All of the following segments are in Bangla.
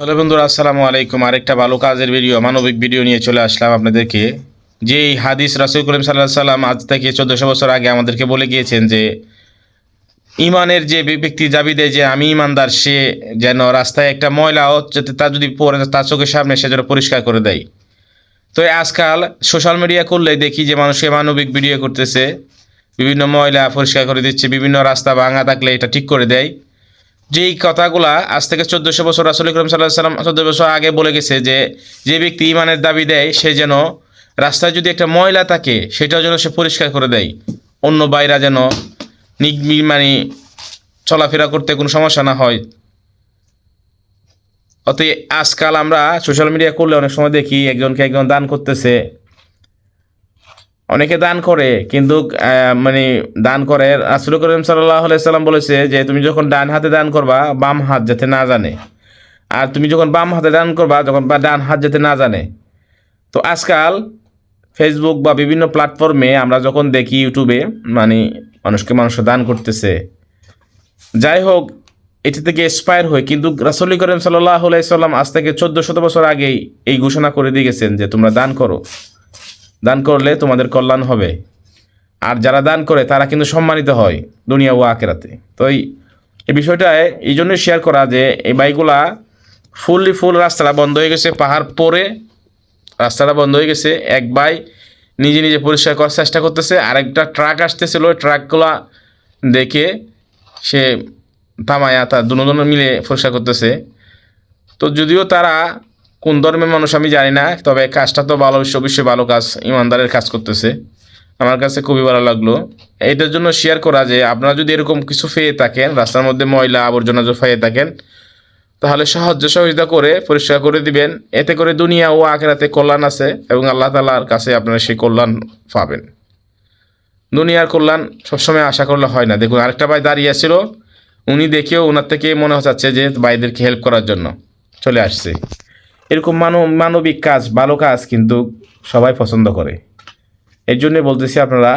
হ্যালো বন্ধুরা, আসসালামু আলাইকুম। আরেকটা ভালো কাজের ভিডিও, মানবিক ভিডিও নিয়ে চলে আসলাম আপনাদেরকে। যে এই হাদিস রাসূল করিম সাল্লাল্লাহু আলাইহি সাল্লাম আজ থেকে 1400 বছর আগে আমাদেরকে বলে গিয়েছেন যে ইমানের যে ব্যক্তি দাবি দেয় যে আমি ইমানদার, সে যেন রাস্তায় একটা ময়লাও যাতে তার যদি পড়ে তার চোখের সামনে সে যেন পরিষ্কার করে দেয়। তো আজকাল সোশ্যাল মিডিয়া করলে দেখি যে মানুষকে মানবিক ভিডিও করতেছে, বিভিন্ন ময়লা পরিষ্কার করে দিচ্ছে, বিভিন্ন রাস্তা ভাঙা থাকলে এটা ঠিক করে দেয়। যেই কথাগুলা আজ থেকে 1400 বছর রাসূল করিম সাল্লাল্লাহু আলাইহি সাল্লাম 14 বছর আগে বলে গেছে যে যে ব্যক্তি ইমানের দাবি দেয় সে যেন রাস্তায় যদি একটা ময়লা থাকে সেটাও যেন সে পরিষ্কার করে দেয়, অন্য বাইরা যেন মানে চলাফেরা করতে কোনো সমস্যা না হয়। অতএব আজকাল আমরা সোশ্যাল মিডিয়া করলে অনেক সময় দেখি একজনকে একজন দান করতেছে, অনেকে দান করে কিন্তু মানে দান করে রাসূল করিম সাল্লাল্লাহু আলাইহি সাল্লাম বলেছে যে তুমি যখন ডান হাতে দান করবা বাম হাত যাতে না জানে, আর তুমি যখন বাম হাতে দান করবা যখন বা ডান হাত যাতে না জানে। তো আজকাল ফেসবুক বা বিভিন্ন প্ল্যাটফর্মে আমরা যখন দেখি ইউটিউবে মানে মানুষ দান করতেছে, যাই হোক এটি থেকে এক্সপায়ার হয়, কিন্তু রাসূল করিম সাল্লাল্লাহু আলাইহি সাল্লাম আজ থেকে 1400 বছর আগেই এই ঘোষণা করে দিয়ে গেছেন যে তোমরা দান করো, দান করলে তোমাদের কল্যাণ হবে। আর যারা দান করে তারা কিন্তু সম্মানিত হয় দুনিয়া ও আখিরাতে। তো এই বিষয়টায় এই জন্য শেয়ার করা যে এই বাইকগুলা ফুল রাস্তাটা বন্ধ হয়ে গেছে, পাহাড় পরে রাস্তাটা বন্ধ হয়ে গেছে। এক ভাই নিজে নিজে পরিষ্কার করার চেষ্টা করতেছে, আরেকটা ট্রাক আসতেছিল, ওই ট্রাকগুলা দেখে সে থামায়া তার দুজন মিলে পরিষ্কার করতেছে। তো যদিও তারা কোন ধর্মের মানুষ আমি জানি না, তবে কাজটা তো ভালো, অবশ্যই ভালো কাজ, ইমানদারের কাজ করতেছে। আমার কাছে খুবই ভালো লাগলো। এটার জন্য শেয়ার করা যে আপনারা যদি এরকম কিছু পেয়ে থাকেন, রাস্তার মধ্যে ময়লা আবর্জনা যদি পেয়ে থাকেন, তাহলে সহযোগিতা করে পরিষ্কার করে দিবেন। এতে করে দুনিয়া ও আখিরাতে কল্যাণ আছে এবং আল্লাহ তাআলার কাছে আপনারা সেই কল্যাণ পাবেন। দুনিয়ার কল্যাণ সবসময় আশা করলে হয় না। দেখুন আরেকটা ভাই দাঁড়িয়ে ছিল, উনি দেখেও ওনার থেকে মনে হচ্ছে যে ভাইদেরকে হেল্প করার জন্য চলে আসছে। এরকম মানবিক কাজ, ভালো কাজ কিন্তু সবাই পছন্দ করে। এর জন্যে বলতেছি আপনারা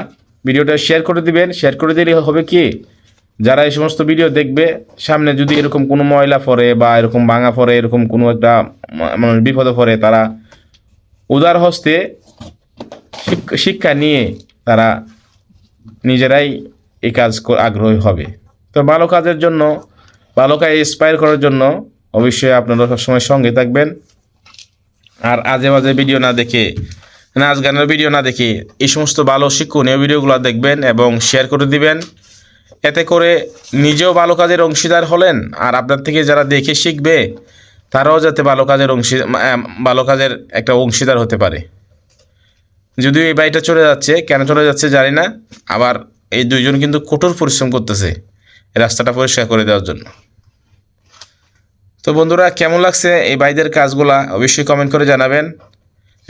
ভিডিওটা শেয়ার করে দিবেন। শেয়ার করে দিলে হবে কি, যারা এই সমস্ত ভিডিও দেখবে, সামনে যদি এরকম কোনো ময়লা পড়ে বা এরকম ভাঙা পড়ে, এরকম কোনো একটা মানে বিপদে পড়ে, তারা উদার হস্তে শিক্ষা নিয়ে তারা নিজেরাই এই কাজ আগ্রহী হবে। তো ভালো কাজের জন্য, ভালো কাজ ইন্সপায়ার করার জন্য অবশ্যই আপনারা সবসময় সঙ্গে থাকবেন। আর আজে বাজে ভিডিও না দেখে, নাচ গানের ভিডিও না দেখে এই সমস্ত ভালো শিক্ষণীয় ভিডিওগুলো দেখবেন এবং শেয়ার করে দিবেন। এতে করে নিজেও ভালো কাজের অংশীদার হলেন, আর আপনার থেকে যারা দেখে শিখবে তারাও যাতে ভালো কাজের একটা অংশীদার হতে পারে। যদিও এই বাড়িটা চলে যাচ্ছে, কেন চলে যাচ্ছে জানি না। আবার এই দুইজন কিন্তু কঠোর পরিশ্রম করতেছে রাস্তাটা পরিষ্কার করে দেওয়ার জন্য। তো বন্ধুরা, কেমন লাগছে এই ভাইদের কাজগুলা অবশ্যই কমেন্ট করে জানাবেন।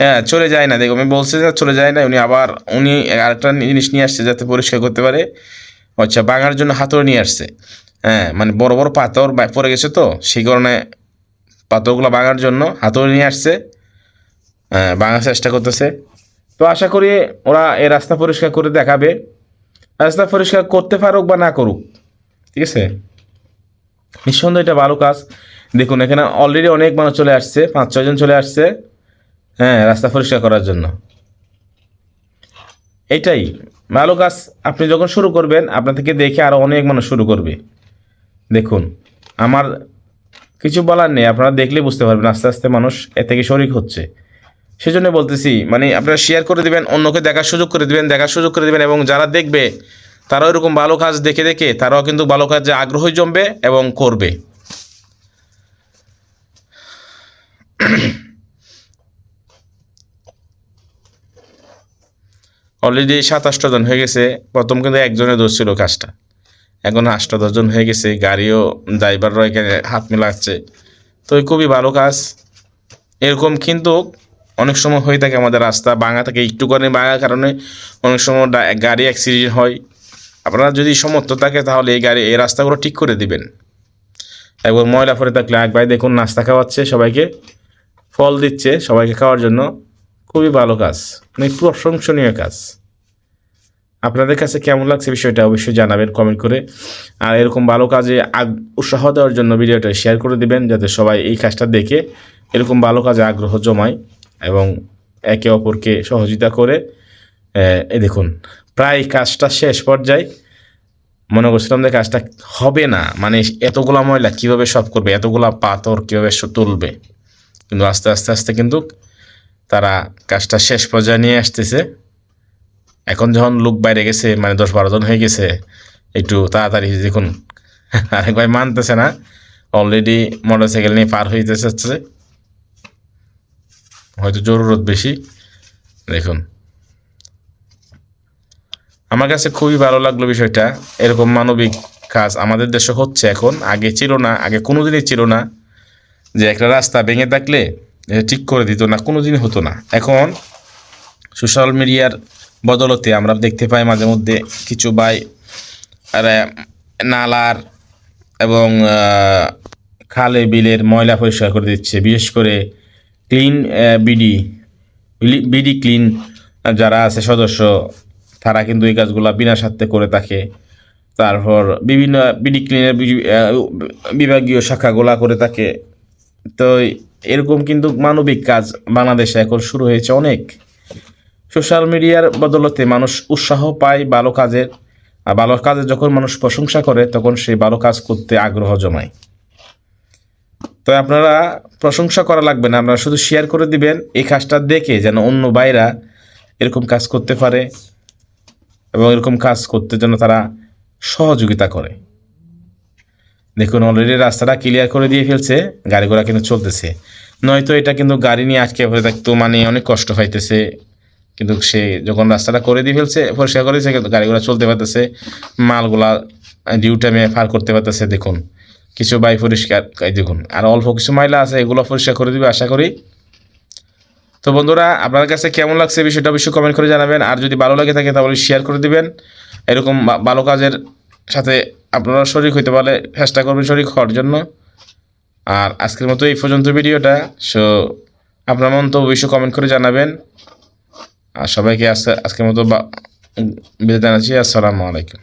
হ্যাঁ, চলে যায় না, দেখো আমি বলছি যে চলে যায় না, উনি আরেকটা জিনিস নিয়ে আসছে যাতে পরিষ্কার করতে পারে। আচ্ছা, ভাঙার জন্য হাতুড়ি নিয়ে আসছে। হ্যাঁ, মানে বড় বড় পাথর পড়ে গেছে, তো সেই কারণে পাথরগুলো ভাঙার জন্য হাতুড়ি নিয়ে আসছে। হ্যাঁ, ভাঙার চেষ্টা করতেছে। তো আশা করি ওরা এই রাস্তা পরিষ্কার করে দেখাবে। রাস্তা পরিষ্কার করতে পারুক বা না করুক, ঠিক আছে, নিঃসন্দেহে এটা ভালো কাজ। দেখুন এখানে অলরেডি অনেক মানুষ চলে আসছে, 5-6 জন চলে আসছে, হ্যাঁ, রাস্তা পরিষ্কার করার জন্য। এটাই ভালো কাজ। আপনি যখন শুরু করবেন আপনার থেকে দেখে আরও অনেক মানুষ শুরু করবে। দেখুন আমার কিছু বলার নেই, আপনারা দেখলে বুঝতে পারবেন আস্তে আস্তে মানুষ এ থেকে শরিক হচ্ছে। সেজন্য বলতেছি মানে আপনারা শেয়ার করে দিবেন, অন্যকে দেখার সুযোগ করে দিবেন, এবং যারা দেখবে তারাও এরকম ভালো কাজ দেখে দেখে তারাও কিন্তু ভালো কাজে আগ্রহী জমবে এবং করবে। অলরেডি 7-8 জন হয়ে গেছে। প্রথম কিন্তু একজনে ধরছিল কাজটা, এখন 8-10 জন হয়ে গেছে। গাড়িও ড্রাইভাররা এখানে হাত মেলাচ্ছে। তো খুবই ভালো কাজ। এরকম কিন্তু অনেক সময় হয়ে থাকে, আমাদের রাস্তা ভাঙা থাকে, একটু করে ভাঙার কারণে অনেক সময় গাড়ি অ্যাক্সিডেন্ট হয়। আপনারা যদি সমর্থ থাকে তাহলে এই রাস্তাগুলো ঠিক করে দিবেন। একবার ময়লা পড়ে থাকলে এক ভাই দেখুন নাস্তা খাওয়াচ্ছে সবাইকে, ফল দিচ্ছে সবাইকে খাওয়ার জন্য। খুবই ভালো কাজ, মানে প্রশংসনীয় কাজ। আপনাদের কাছে কেমন লাগছে বিষয়টা অবশ্যই জানাবেন কমেন্ট করে। আর এরকম ভালো কাজে উৎসাহ দেওয়ার জন্য ভিডিওটা শেয়ার করে দিবেন, যাতে সবাই এই কাজটা দেখে এরকম ভালো কাজে আগ্রহ জমায় এবং একে অপরকে সহযোগিতা করে। এই দেখুন প্রায় কাজটা শেষ পর্যায়ে। মনে করছিলাম যে কাজটা হবে না, মানে এতগুলা ময়লা কীভাবে সব করবে, এতগুলা পাথর কীভাবে তুলবে, কিন্তু আস্তে আস্তে আস্তে কিন্তু তারা কাজটা শেষ পর্যায়ে নিয়ে আসতেছে। এখন যখন লোক বাইরে গেছে, মানে 10-12 জন হয়ে গেছে, একটু তাড়াতাড়ি দেখুন। আরেক ভাই মানতেছে না, অলরেডি মোটরসাইকেল নিয়ে পার হইতে চাচ্ছে, হয়তো জরুরত বেশি। দেখুন আমার কাছে খুবই ভালো লাগলো বিষয়টা। এরকম মানবিক কাজ আমাদের দেশে হচ্ছে এখন, আগে ছিল না, আগে কোনোদিনই ছিল না যে একটা রাস্তা ভেঙে থাকলে ঠিক করে দিত না, কোনোদিনই হতো না। এখন সোশ্যাল মিডিয়ার বদলতে আমরা দেখতে পাই মাঝে মধ্যে কিছু ভাই নালার এবং খালে বিলের ময়লা পরিষ্কার করে দিচ্ছে। বিশেষ করে ক্লিন বিডি ক্লিন যারা আছে সদস্য, তারা কিন্তু এই কাজগুলো বিনা স্বার্থে করে থাকে। তারপর বিভিন্ন বিডি ক্লিনের বিভাগীয় শাখাগুলা করে থাকে। তো এরকম কিন্তু মানবিক কাজ বাংলাদেশে এখন শুরু হয়েছে অনেক। সোশ্যাল মিডিয়ার বদলতে মানুষ উৎসাহ পায় ভালো কাজের, আর ভালো কাজে যখন মানুষ প্রশংসা করে তখন সেই ভালো কাজ করতে আগ্রহ জমায়। তো আপনারা প্রশংসা করা লাগবে না, আপনারা শুধু শেয়ার করে দিবেন এই কাজটা দেখে, যেন অন্য ভাইরা এরকম কাজ করতে পারে এবং এরকম কাজ করতে যেন তারা সহযোগিতা করে। দেখুন অলরেডি রাস্তাটা ক্লিয়ার করে দিয়ে ফেলছে, গাড়ি ঘোড়া কিন্তু চলতেছে। নয়তো এটা কিন্তু গাড়ি নিয়ে আটকে পড়ে থাকতো, মানে অনেক কষ্ট পাইতেছে। কিন্তু সে যখন রাস্তাটা করে দিয়ে ফেলছে, পরিষ্কার করে দিয়েছে, কিন্তু গাড়ি ঘোড়া চলতে পারতেছে, মালগুলা ডিউ টাইমে পার করতে পারতেছে। দেখুন কিছু বাই পরিষ্কার, দেখুন আর অল্প কিছু ময়লা আছে, এগুলো পরিষ্কার করে দিবে আশা করি। তো বন্ধুরা আপনার কাছে কেমন লাগছে বিষয়টা অবশ্যই কমেন্ট করে জানাবেন। আর যদি ভালো লাগে থাকে তাহলে শেয়ার করে দিবেন। এরকম ভালো কাজের সাথে আপনারা শরিক হইতে পারলে চেষ্টা করবেন শরিক হওয়ার জন্য। আর আজকের মতো এই পর্যন্ত ভিডিওটা। সো আপনার মন্তব্য অবশ্যই কমেন্ট করে জানাবেন। আর সবাইকে আজকের মতো বিদায় জানাচ্ছি। আসসালামু আলাইকুম।